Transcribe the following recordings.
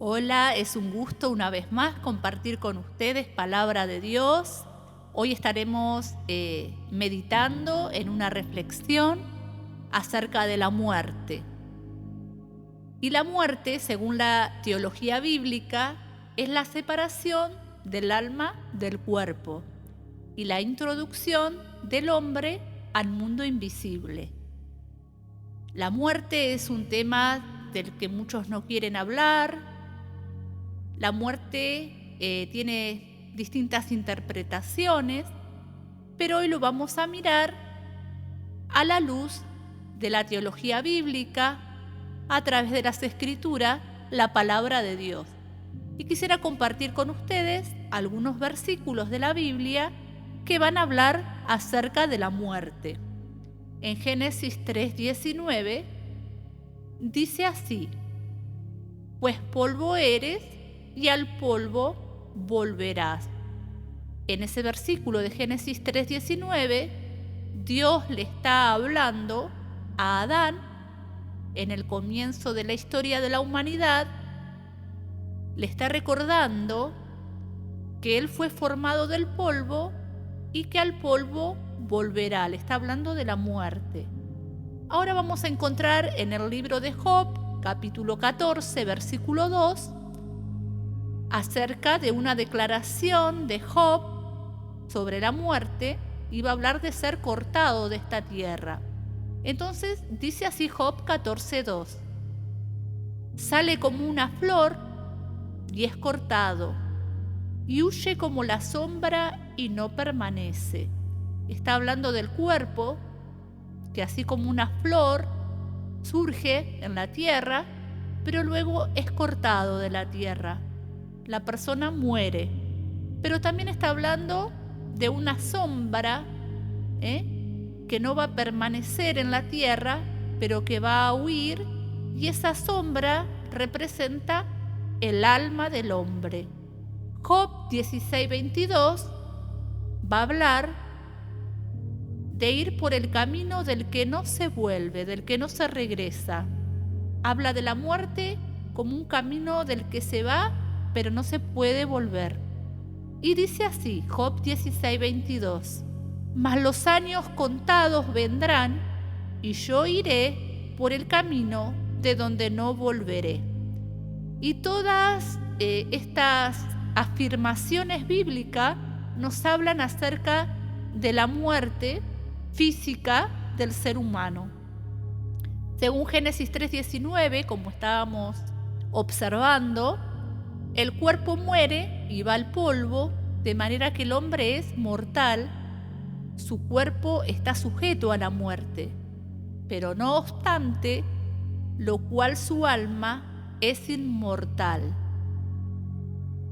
Hola, es un gusto una vez más compartir con ustedes palabra de Dios. Hoy estaremos meditando en una reflexión acerca de la muerte. Y la muerte, según la teología bíblica, es la separación del alma del cuerpo y la introducción del hombre al mundo invisible. La muerte es un tema del que muchos no quieren hablar. La muerte tiene distintas interpretaciones, pero hoy lo vamos a mirar a la luz de la teología bíblica, a través de las Escrituras, la palabra de Dios. Y quisiera compartir con ustedes algunos versículos de la Biblia que van a hablar acerca de la muerte. En Génesis 3:19 dice así: pues polvo eres y al polvo volverás. En ese versículo de Génesis 3:19, Dios le está hablando a Adán en el comienzo de la historia de la humanidad. Le está recordando que él fue formado del polvo y que al polvo volverá. Le está hablando de la muerte. Ahora vamos a encontrar en el libro de Job, capítulo 14, versículo 2, acerca de una declaración de Job sobre la muerte. Iba a hablar de ser cortado de esta tierra. Entonces dice así Job 14:2: sale como una flor y es cortado, y huye como la sombra y no permanece. Está hablando del cuerpo, que así como una flor surge en la tierra, pero luego es cortado de la tierra. La persona muere. Pero también está hablando de una sombra que no va a permanecer en la tierra, pero que va a huir, y esa sombra representa el alma del hombre. Job 16:22 va a hablar de ir por el camino del que no se vuelve, del que no se regresa. Habla de la muerte como un camino del que se va, pero no se puede volver. Y dice así, Job 16:22: mas los años contados vendrán, y yo iré por el camino de donde no volveré. Y todas estas afirmaciones bíblicas nos hablan acerca de la muerte física del ser humano. Según Génesis 3:19, como estábamos observando, el cuerpo muere y va al polvo, de manera que el hombre es mortal. Su cuerpo está sujeto a la muerte, pero no obstante, lo cual su alma es inmortal,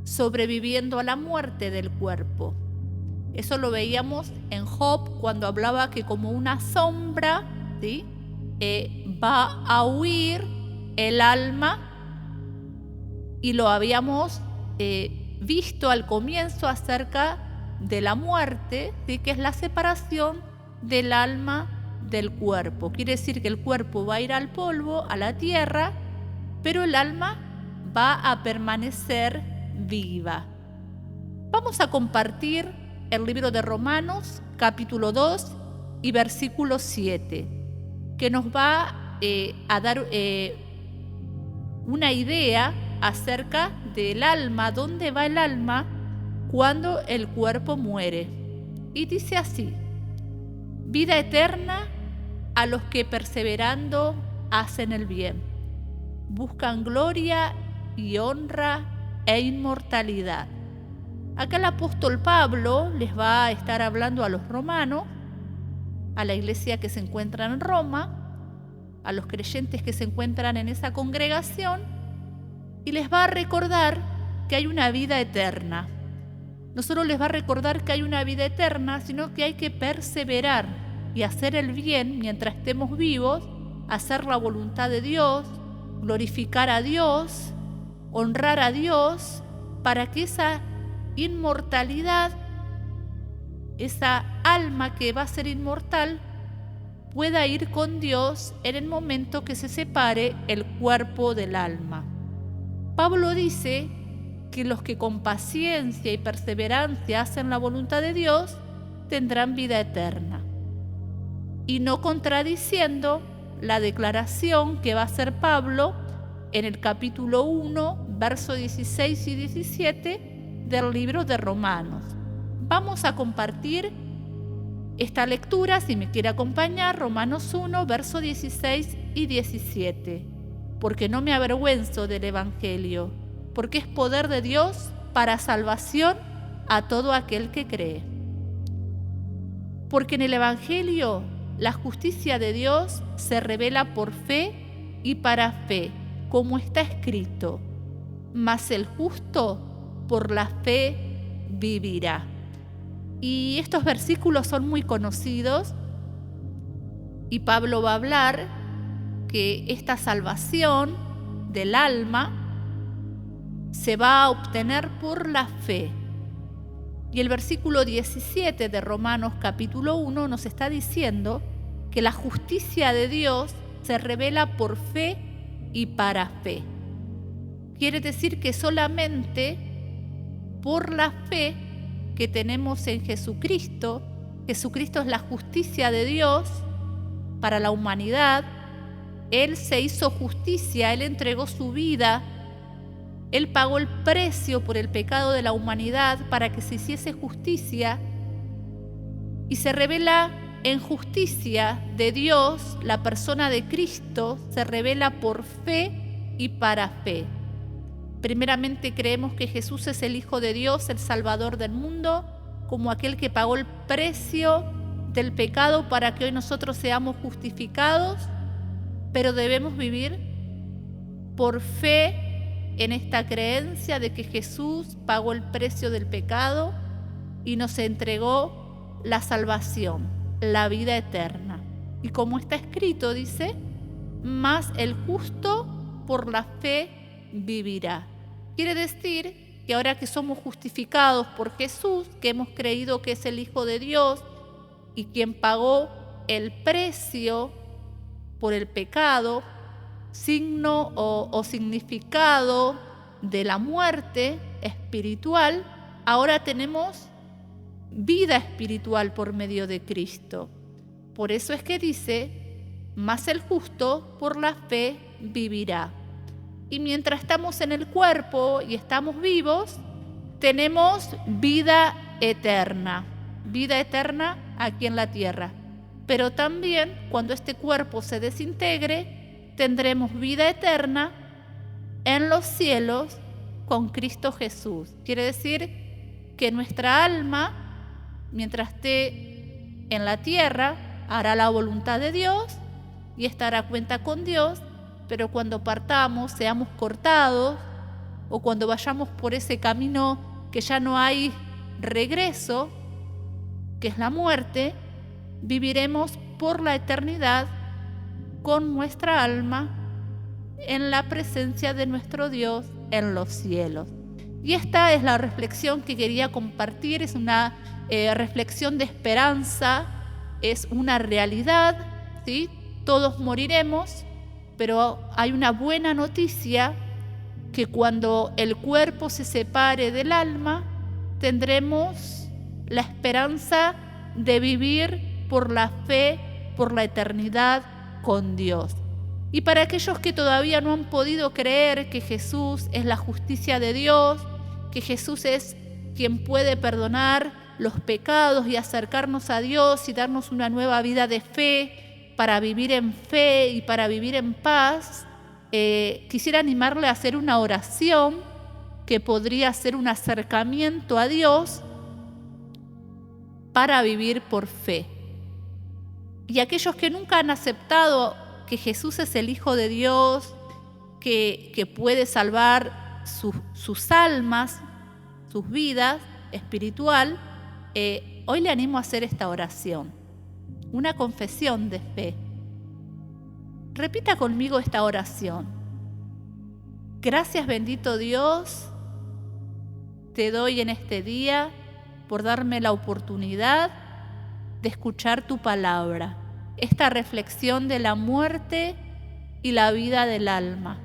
sobreviviendo a la muerte del cuerpo. Eso lo veíamos en Job cuando hablaba que como una sombra, ¿sí?, va a huir el alma. Y lo habíamos visto al comienzo acerca de la muerte, ¿sí?, que es la separación del alma del cuerpo. Quiere decir que el cuerpo va a ir al polvo, a la tierra, pero el alma va a permanecer viva. Vamos a compartir el libro de Romanos, capítulo 2 y versículo 7, que nos va a dar una idea acerca del alma, dónde va el alma cuando el cuerpo muere. Y dice así: vida eterna a los que perseverando hacen el bien, buscan gloria y honra e inmortalidad. Acá el apóstol Pablo les va a estar hablando a los romanos, a la iglesia que se encuentra en Roma, a los creyentes que se encuentran en esa congregación, y les va a recordar que hay una vida eterna. No solo les va a recordar que hay una vida eterna, sino que hay que perseverar y hacer el bien mientras estemos vivos, hacer la voluntad de Dios, glorificar a Dios, honrar a Dios, para que esa inmortalidad, esa alma que va a ser inmortal, pueda ir con Dios en el momento que se separe el cuerpo del alma. Pablo dice que los que con paciencia y perseverancia hacen la voluntad de Dios tendrán vida eterna, y no contradiciendo la declaración que va a hacer Pablo en el capítulo 1, versos 16 y 17 del libro de Romanos. Vamos a compartir esta lectura, si me quiere acompañar, Romanos 1, versos 16 y 17. Porque no me avergüenzo del Evangelio, porque es poder de Dios para salvación a todo aquel que cree. Porque en el Evangelio la justicia de Dios se revela por fe y para fe, como está escrito: mas el justo por la fe vivirá. Y estos versículos son muy conocidos, y Pablo va a hablar que esta salvación del alma se va a obtener por la fe. Y el versículo 17 de Romanos capítulo 1 nos está diciendo que la justicia de Dios se revela por fe y para fe. Quiere decir que solamente por la fe que tenemos en Jesucristo, Jesucristo es la justicia de Dios para la humanidad. Él se hizo justicia, Él entregó su vida, Él pagó el precio por el pecado de la humanidad para que se hiciese justicia, y se revela en justicia de Dios. La persona de Cristo se revela por fe y para fe. Primeramente creemos que Jesús es el Hijo de Dios, el Salvador del mundo, como aquel que pagó el precio del pecado para que hoy nosotros seamos justificados, pero debemos vivir por fe en esta creencia de que Jesús pagó el precio del pecado y nos entregó la salvación, la vida eterna. Y como está escrito, dice: mas el justo por la fe vivirá. Quiere decir que ahora que somos justificados por Jesús, que hemos creído que es el Hijo de Dios y quien pagó el precio por el pecado, signo o significado de la muerte espiritual, ahora tenemos vida espiritual por medio de Cristo. Por eso es que dice: mas el justo por la fe vivirá. Y mientras estamos en el cuerpo y estamos vivos, tenemos vida eterna aquí en la tierra. Pero también cuando este cuerpo se desintegre, tendremos vida eterna en los cielos con Cristo Jesús. Quiere decir que nuestra alma, mientras esté en la tierra, hará la voluntad de Dios y estará a cuenta con Dios, pero cuando partamos, seamos cortados, o cuando vayamos por ese camino que ya no hay regreso, que es la muerte, viviremos por la eternidad con nuestra alma en la presencia de nuestro Dios en los cielos. Y esta es la reflexión que quería compartir. Es una reflexión de esperanza, es una realidad, ¿sí? Todos moriremos, pero hay una buena noticia, que cuando el cuerpo se separe del alma, tendremos la esperanza de vivir por la fe, por la eternidad con Dios. Y para aquellos que todavía no han podido creer que Jesús es la justicia de Dios, que Jesús es quien puede perdonar los pecados y acercarnos a Dios y darnos una nueva vida de fe, para vivir en fe y para vivir en paz, quisiera animarle a hacer una oración que podría ser un acercamiento a Dios para vivir por fe. Y aquellos que nunca han aceptado que Jesús es el Hijo de Dios, que puede salvar sus almas, sus vidas espiritual, hoy le animo a hacer esta oración, una confesión de fe. Repita conmigo esta oración. Gracias, bendito Dios, te doy en este día por darme la oportunidad de escuchar tu palabra, esta reflexión de la muerte y la vida del alma.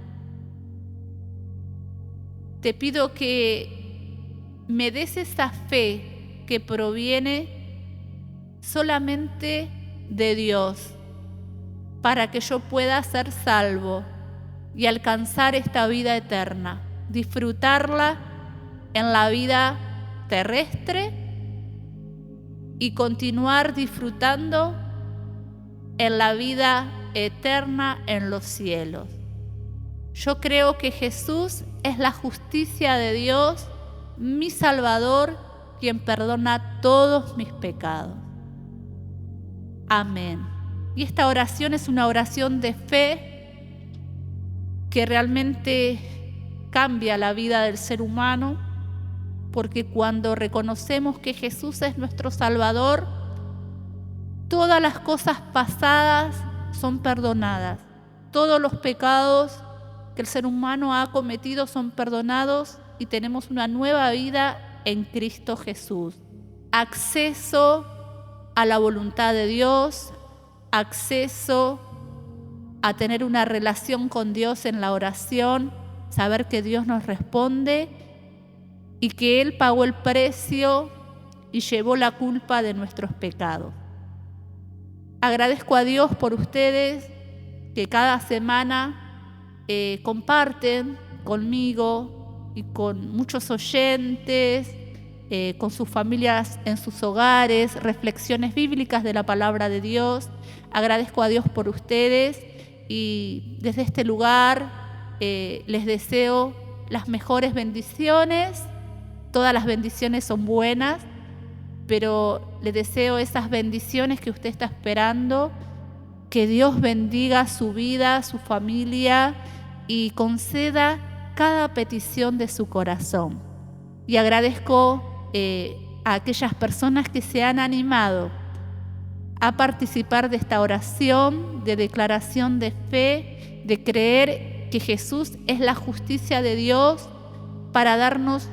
Te pido que me des esa fe que proviene solamente de Dios, para que yo pueda ser salvo y alcanzar esta vida eterna, disfrutarla en la vida terrestre y continuar disfrutando en la vida eterna en los cielos. Yo creo que Jesús es la justicia de Dios, mi Salvador, quien perdona todos mis pecados. Amén. Y esta oración es una oración de fe que realmente cambia la vida del ser humano, porque cuando reconocemos que Jesús es nuestro Salvador, todas las cosas pasadas son perdonadas. Todos los pecados que el ser humano ha cometido son perdonados y tenemos una nueva vida en Cristo Jesús. Acceso a la voluntad de Dios, acceso a tener una relación con Dios en la oración, saber que Dios nos responde y que Él pagó el precio y llevó la culpa de nuestros pecados. Agradezco a Dios por ustedes que cada semana comparten conmigo y con muchos oyentes, con sus familias en sus hogares, reflexiones bíblicas de la palabra de Dios. Agradezco a Dios por ustedes y desde este lugar les deseo las mejores bendiciones. Todas las bendiciones son buenas, pero les deseo esas bendiciones que usted está esperando, que Dios bendiga su vida, su familia y conceda cada petición de su corazón. Y agradezco a aquellas personas que se han animado a participar de esta oración de declaración de fe, de creer que Jesús es la justicia de Dios para darnos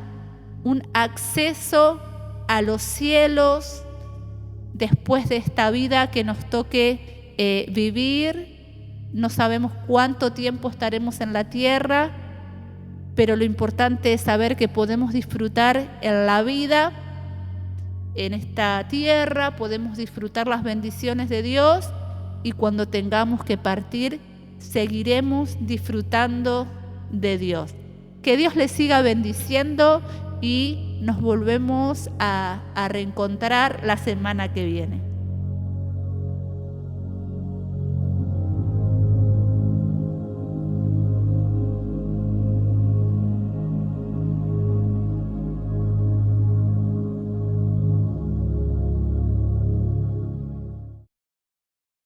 un acceso a los cielos después de esta vida que nos toque vivir. No sabemos cuánto tiempo estaremos en la tierra, pero lo importante es saber que podemos disfrutar en la vida, en esta tierra, podemos disfrutar las bendiciones de Dios y cuando tengamos que partir, seguiremos disfrutando de Dios. Que Dios les siga bendiciendo y nos volvemos a reencontrar la semana que viene.